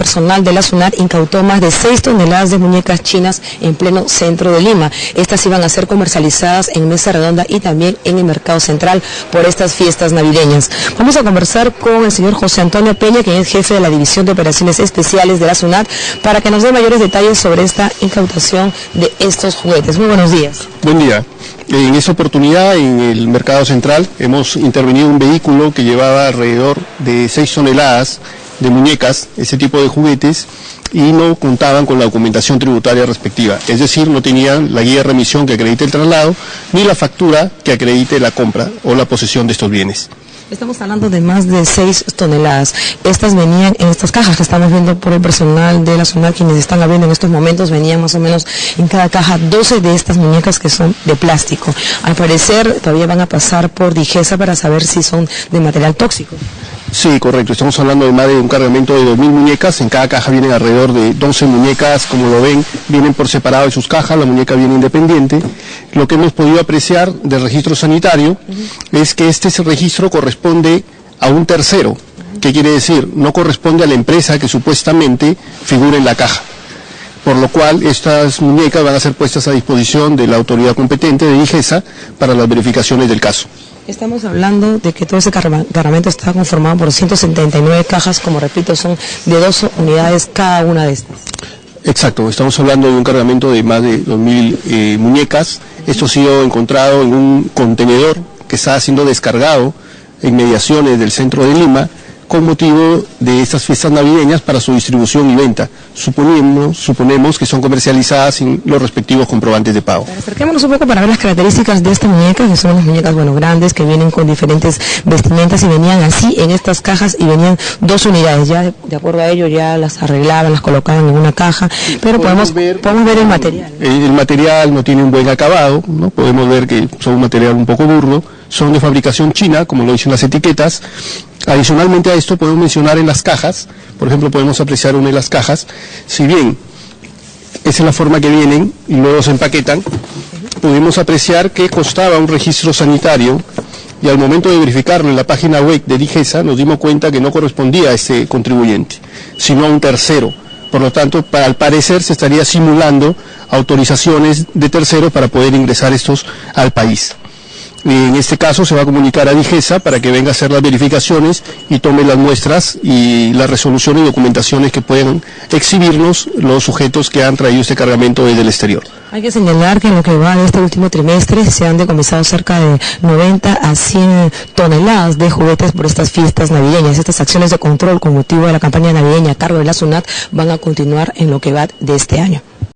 personal de la SUNAT incautó más de 6 toneladas de muñecas chinas en pleno centro de Lima. Estas iban a ser comercializadas en mesa redonda y también en el mercado central por estas fiestas navideñas. Vamos a conversar con el señor José Antonio Peña, quien es jefe de la División de Operaciones Especiales de la SUNAT, para que nos dé mayores detalles sobre esta incautación de estos juguetes. Muy buenos días. Buen día. En esa oportunidad, en el mercado central, hemos intervenido un vehículo que llevaba alrededor de 6 toneladas de muñecas, ese tipo de juguetes, y no contaban con la documentación tributaria respectiva. Es decir, no tenían la guía de remisión que acredite el traslado, ni la factura que acredite la compra o la posesión de estos bienes. Estamos hablando de más de 6 toneladas. Estas venían en estas cajas que estamos viendo por el personal de la SUNAT, quienes están abriendo en estos momentos, venían más o menos en cada caja 12 de estas muñecas que son de plástico. Al parecer todavía van a pasar por DIGESA para saber si son de material tóxico. Sí, correcto. Estamos hablando de más de un cargamento de 2.000 muñecas. En cada caja vienen alrededor de 12 muñecas, como lo ven, vienen por separado de sus cajas, la muñeca viene independiente. Lo que hemos podido apreciar del registro sanitario es que este registro corresponde a un tercero. ¿Qué quiere decir? No corresponde a la empresa que supuestamente figura en la caja. Por lo cual, estas muñecas van a ser puestas a disposición de la autoridad competente de DIGESA para las verificaciones del caso. Estamos hablando de que todo ese cargamento está conformado por 179 cajas, como repito, son de 2 unidades cada una de estas. Exacto, estamos hablando de un cargamento de más de 2.000 muñecas. Esto ha sido encontrado en un contenedor que está siendo descargado en mediaciones del centro de Lima, con motivo de estas fiestas navideñas para su distribución y venta. Suponemos que son comercializadas sin los respectivos comprobantes de pago. Acerquémonos un poco para ver las características de esta muñeca, que son las muñecas, grandes, que vienen con diferentes vestimentas y venían así en estas cajas y venían 2 unidades. Ya de acuerdo a ello ya las arreglaban, las colocaban en una caja, pero podemos ver el material. El material no tiene un buen acabado, ¿no? Podemos ver que son un material un poco burdo, son de fabricación china, como lo dicen las etiquetas. Adicionalmente a esto podemos mencionar en las cajas, por ejemplo podemos apreciar una de las cajas, si bien esa es la forma que vienen y luego se empaquetan, pudimos apreciar que constaba un registro sanitario y al momento de verificarlo en la página web de DIGESA nos dimos cuenta que no correspondía a ese contribuyente, sino a un tercero. Por lo tanto, al parecer se estaría simulando autorizaciones de terceros para poder ingresar estos al país. En este caso se va a comunicar a DIGESA para que venga a hacer las verificaciones y tome las muestras y las resoluciones y documentaciones que puedan exhibirnos los sujetos que han traído este cargamento desde el exterior. Hay que señalar que en lo que va de este último trimestre se han decomisado cerca de 90 a 100 toneladas de juguetes por estas fiestas navideñas. Estas acciones de control con motivo de la campaña navideña a cargo de la SUNAT van a continuar en lo que va de este año.